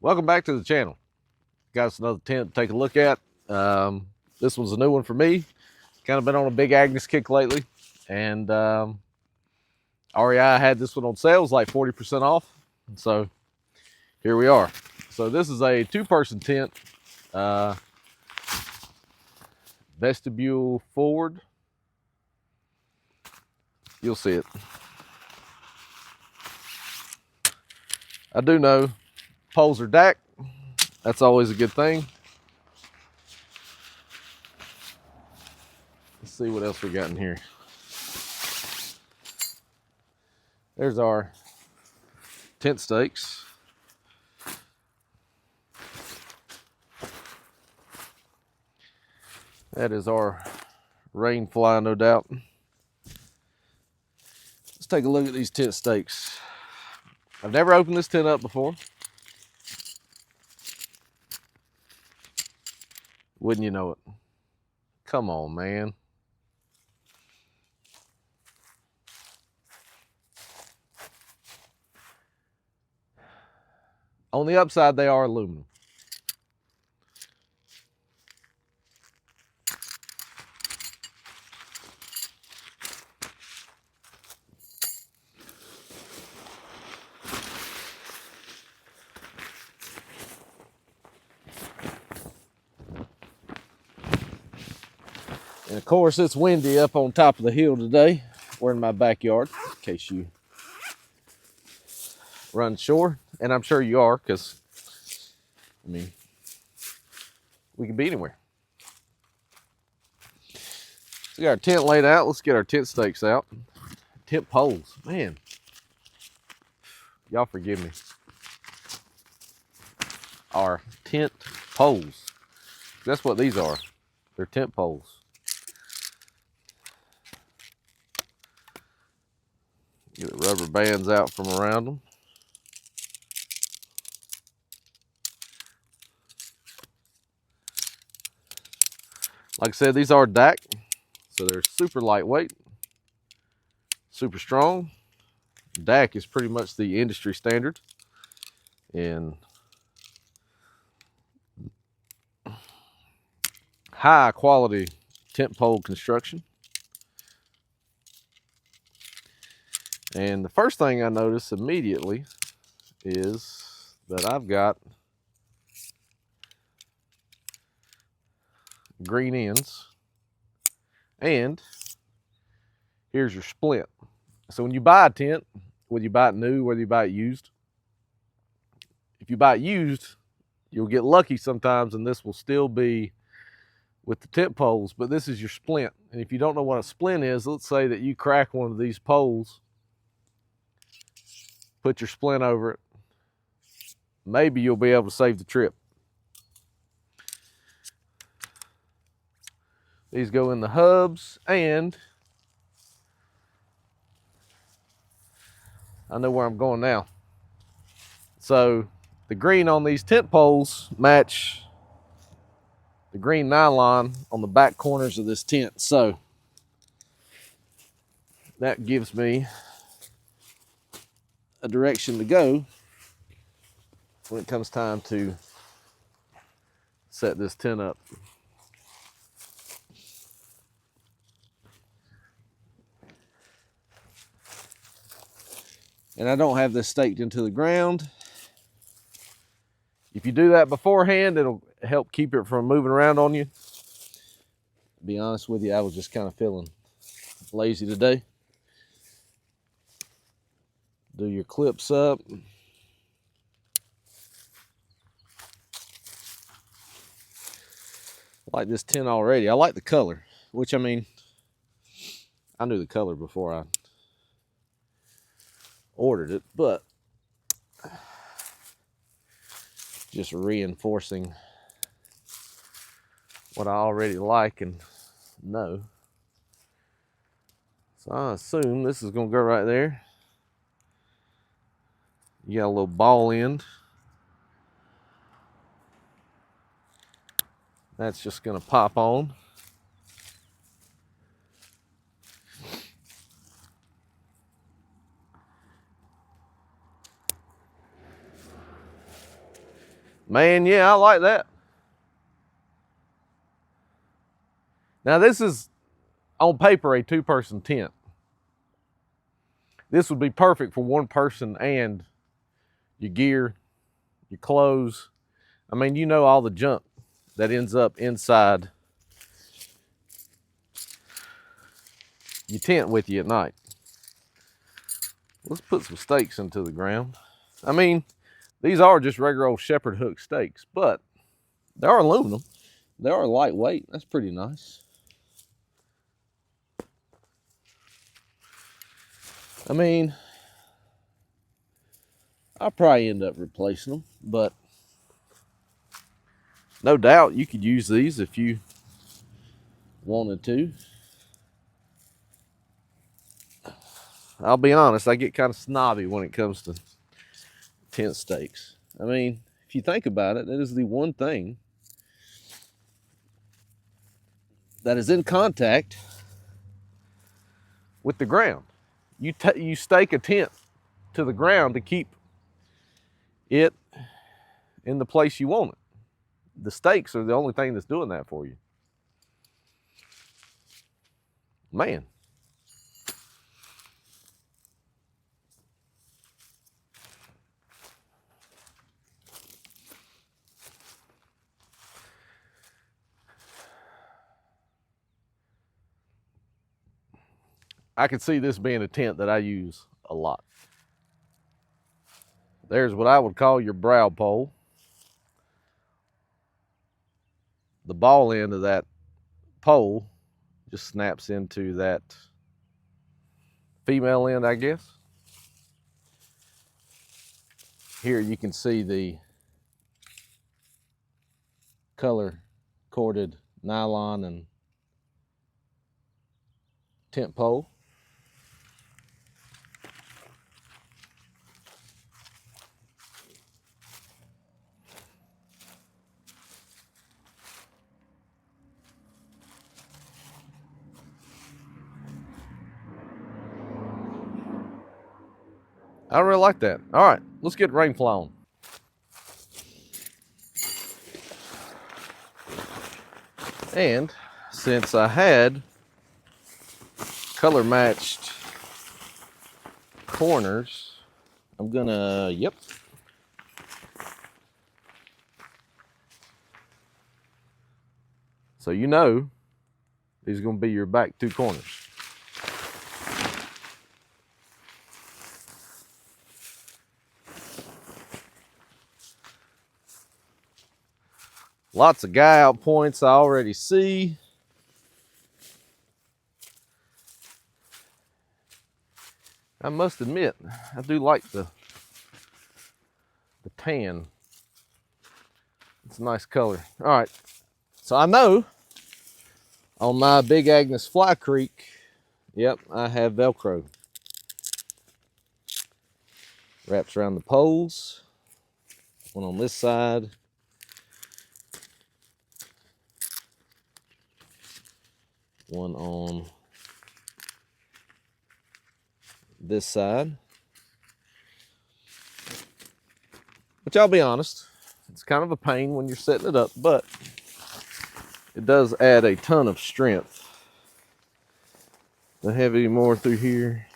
Welcome back to the channel. Got us another tent to take a look at. This one's a new one for me. Kind of been on a Big Agnes kick lately. And REI had this one on sale. It was like 40% off. And so here we are. So this is a two-person tent. Vestibule forward. You'll see it. I do know poles are DAC. That's always a good thing. Let's see what else we got in here. There's our tent stakes. That is our Rainfly, no doubt. Let's take a look at these tent stakes. I've never opened this tent up before. Wouldn't you know it? Come on, man. On the upside, they are aluminum. And of course, it's windy up on top of the hill today. We're in my backyard, in case you run shore. And I'm sure you are, because, I mean, we can be anywhere. So we got our tent laid out. Let's get our tent stakes out. Tent poles. Man, y'all forgive me. Our tent poles. That's what these are. They're tent poles. Get the rubber bands out from around them. Like I said, these are DAC, so they're super lightweight, super strong. DAC is pretty much the industry standard in high quality tent pole construction. And the first thing I notice immediately is that I've got green ends, and here's your splint. So when you buy a tent, whether you buy it new, whether you buy it used, if you buy it used, you'll get lucky sometimes and this will still be with the tent poles, but this is your splint. And if you don't know what a splint is, let's say that you crack one of these poles, put your splint over it, maybe you'll be able to save the trip. These go in the hubs, and I know where I'm going now. So the green on these tent poles match the green nylon on the back corners of this tent. So that gives me a direction to go when it comes time to set this tent up. And I don't have this staked into the ground. If you do that beforehand, it'll help keep it from moving around on you. To be honest with you, I was just kind of feeling lazy today. Do your clips up. I like this tent already. I like the color, which, I mean, I knew the color before I ordered it, but just reinforcing what I already like and know. So I assume this is going to go right there. You got a little ball end. That's just going to pop on. Man, yeah, I like that. Now this is on paper a 2-person tent. This would be perfect for 1 person and your gear, your clothes. I mean, you know, all the junk that ends up inside your tent with you at night. Let's put some stakes into the ground. I mean, these are just regular old shepherd hook stakes, but they are aluminum. They are lightweight. That's pretty nice. I mean, I'll probably end up replacing them, but no doubt you could use these if you wanted to. I'll be honest, I get kind of snobby when it comes to tent stakes. I mean, if you think about it, it is the one thing that is in contact with the ground. You stake a tent to the ground to keep it in the place you want it. The stakes are the only thing that's doing that for you. Man. I could see this being a tent that I use a lot. There's what I would call your brow pole. The ball end of that pole just snaps into that female end, I guess. Here you can see the color corded nylon and tent pole. I really like that. All right, let's get Rainfly on. And since I had color matched corners, I'm gonna, yep. So you know these are gonna be your back 2 corners. Lots of guy out points I already see. I must admit, I do like the tan. It's a nice color. All right, so I know on my Big Agnes Fly Creek, yep, I have Velcro. Wraps around the poles. One on this side. One on this side. Which I'll be honest, it's kind of a pain when you're setting it up, but it does add a ton of strength. Don't have any more through here.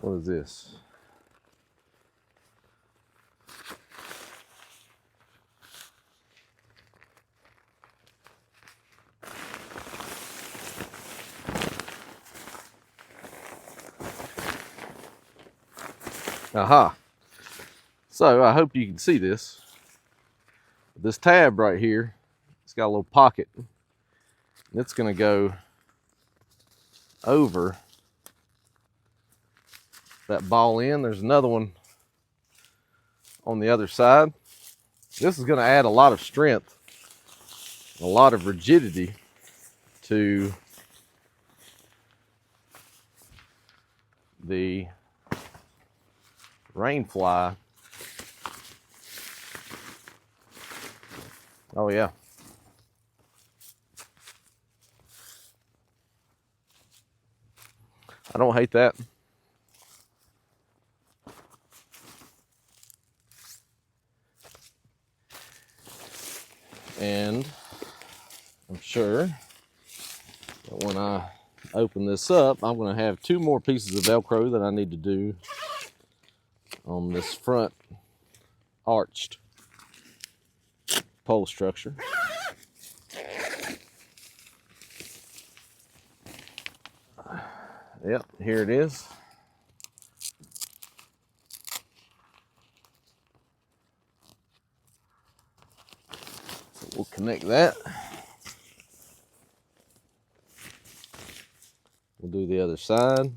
What is this? Aha. So I hope you can see this. This tab right here, it's got a little pocket. It's going to go over that ball end. There's another one on the other side. This is going to add a lot of strength, a lot of rigidity to the Rainfly. Oh yeah. I don't hate that. sure that when I open this up, I'm going to have 2 more pieces of Velcro that I need to do on this front arched pole structure. Yep, here it is. So we'll connect that. We'll do the other side.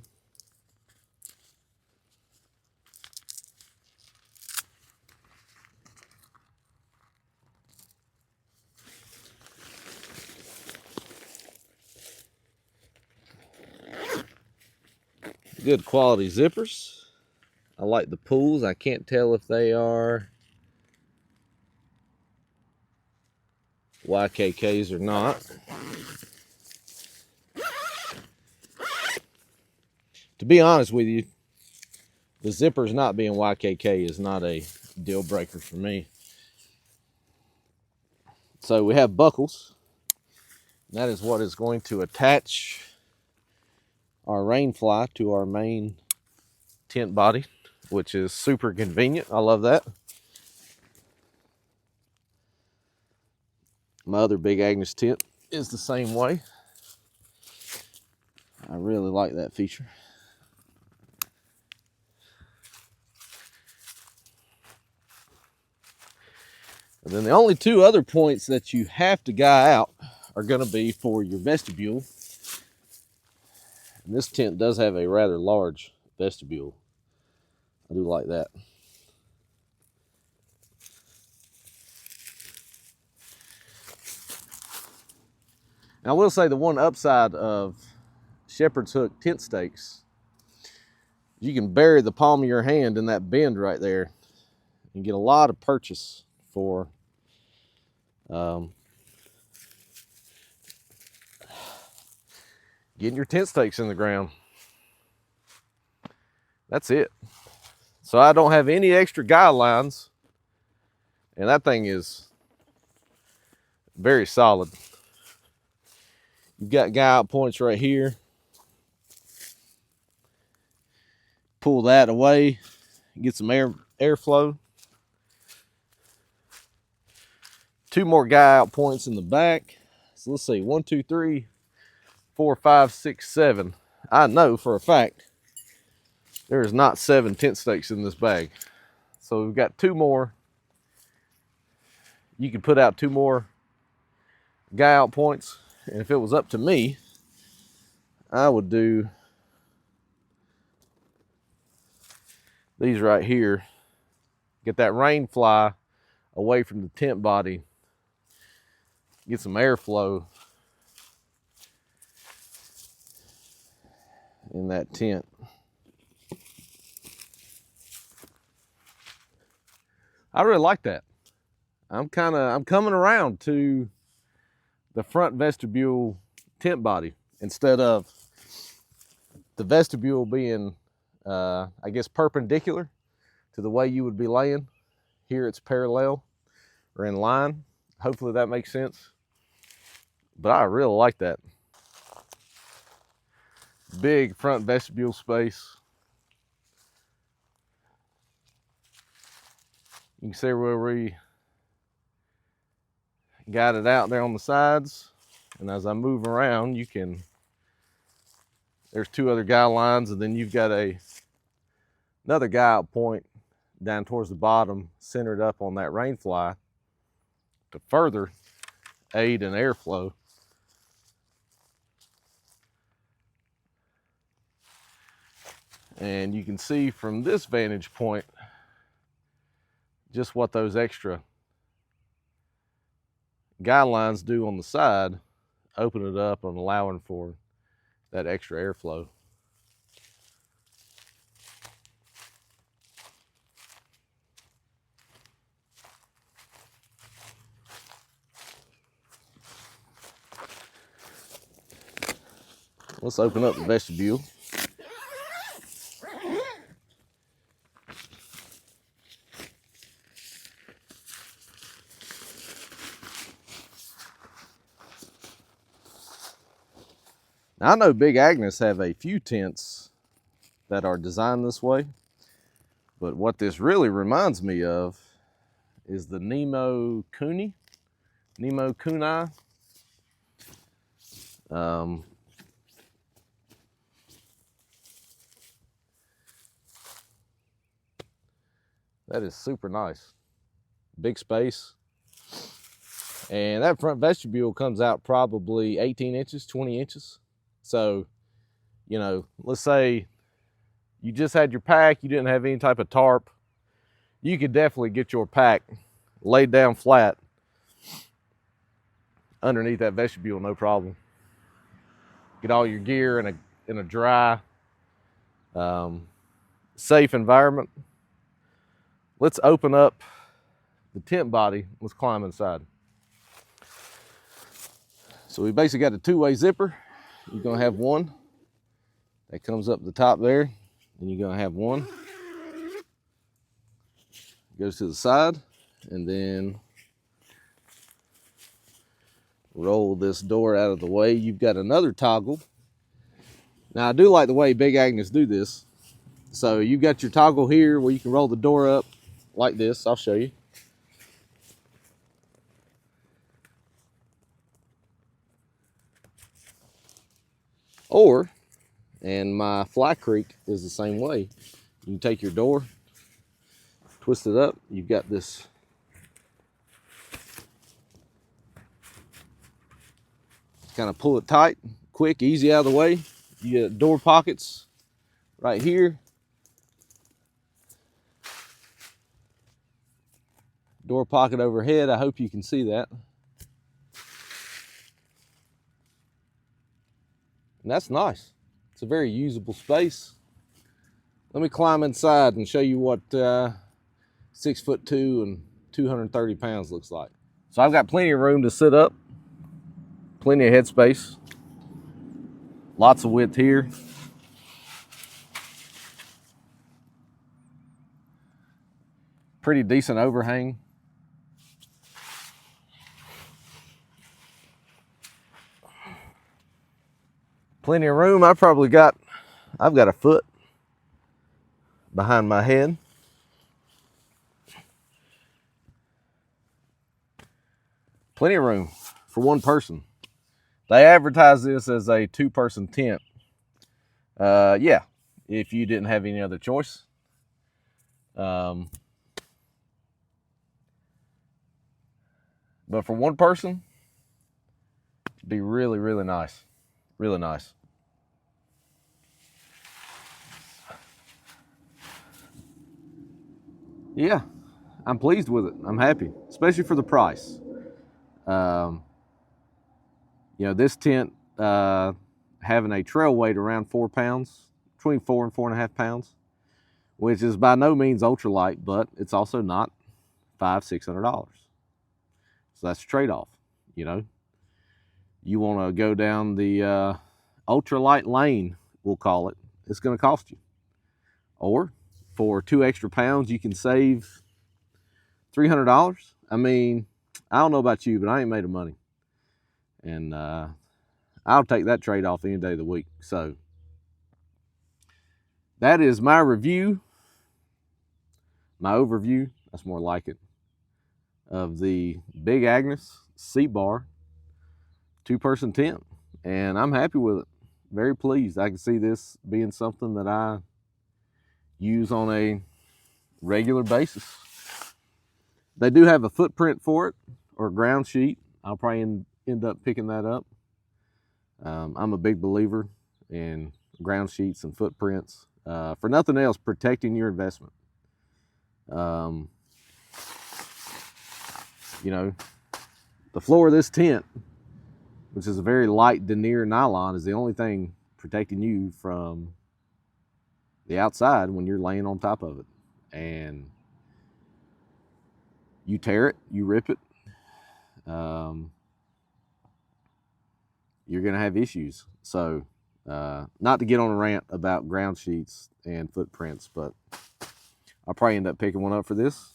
Good quality zippers. I like the pulls. I can't tell if they are YKKs or not. To be honest with you, the zippers not being YKK is not a deal breaker for me. So we have buckles. That is what is going to attach our Rainfly to our main tent body, which is super convenient. I love that. My other Big Agnes tent is the same way. I really like that feature. And then the only 2 other points that you have to guy out are going to be for your vestibule. And this tent does have a rather large vestibule. I do like that. And I will say the one upside of shepherd's hook tent stakes, you can bury the palm of your hand in that bend right there and get a lot of purchase for getting your tent stakes in the ground. That's it. So I don't have any extra guy lines, and that thing is very solid. You've got guy out points right here. Pull that away, get some airflow. 2 more guy out points in the back. So let's see, 1, 2, 3, 4, 5, 6, 7. I know for a fact there is not 7 tent stakes in this bag. So we've got 2 more. You can put out 2 more guy out points. And if it was up to me, I would do these right here. Get that Rainfly away from the tent body. Get some airflow in that tent. I really like that. I'm coming around to the front vestibule tent body instead of the vestibule being, I guess, perpendicular to the way you would be laying. Here it's parallel or in line. Hopefully that makes sense. But I really like that. Big front vestibule space. You can see where we got it out there on the sides. And as I move around, there's 2 other guy lines, and then you've got another guy out point down towards the bottom, centered up on that Rainfly to further aid in airflow. And you can see from this vantage point just what those extra guy lines do on the side, open it up and allowing for that extra airflow. Let's open up the vestibule. Now, I know Big Agnes have a few tents that are designed this way, but what this really reminds me of is the Nemo Kunai. That is super nice. Big space. And that front vestibule comes out probably 18 inches, 20 inches. So, you know, let's say you just had your pack, you didn't have any type of tarp, you could definitely get your pack laid down flat underneath that vestibule, no problem. Get all your gear in a dry, safe environment. Let's open up the tent body. Let's climb inside. So we basically got a two-way zipper. You're gonna have one that comes up the top there, and you're gonna have one goes to the side, and then roll this door out of the way. You've got another toggle. Now I do like the way Big Agnes do this. So you've got your toggle here where you can roll the door up like this. I'll show you. Or, and my Fly Creek is the same way. You can take your door, twist it up. You've got this kind of pull it tight, quick, easy out of the way. You get door pockets right here. Door pocket overhead. I hope you can see that. And that's nice. It's a very usable space. Let me climb inside and show you what 6'2" and 230 pounds looks like. So I've got plenty of room to sit up, plenty of headspace, lots of width here. Pretty decent overhang. Plenty of room. I've got a foot behind my head. Plenty of room for one person. They advertise this as a two-person tent. Yeah, if you didn't have any other choice. But for one person, it'd be really, really nice. Really nice. Yeah, I'm pleased with it. I'm happy, especially for the price. You know, this tent having a trail weight around 4 pounds, between 4 and 4.5 pounds, which is by no means ultralight, but it's also not $500-600. So that's a trade-off. You know, you want to go down the ultralight lane, we'll call it. It's going to cost you. Or for 2 extra pounds, you can save $300. I mean, I don't know about you, but I ain't made of money. And I'll take that trade-off any day of the week. So that is my review, my overview, that's more like it, of the Big Agnes C 2-person tent. And I'm happy with it. Very pleased. I can see this being something that I use on a regular basis. They do have a footprint for it, or a ground sheet. I'll probably end up picking that up. I'm a big believer in ground sheets and footprints. For nothing else, protecting your investment. You know, the floor of this tent, which is a very light denier nylon, is the only thing protecting you from the outside when you're laying on top of it. And you tear it, you rip it, you're gonna have issues. So not to get on a rant about ground sheets and footprints, but I'll probably end up picking one up for this.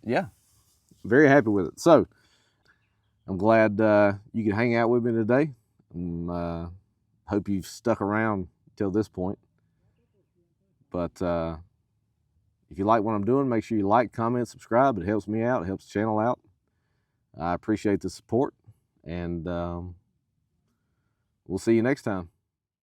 Yeah, very happy with it. So I'm glad you could hang out with me today. Hope you've stuck around till this point. But if you like what I'm doing, make sure you like, comment, subscribe. It helps me out. It helps the channel out. I appreciate the support, and we'll see you next time.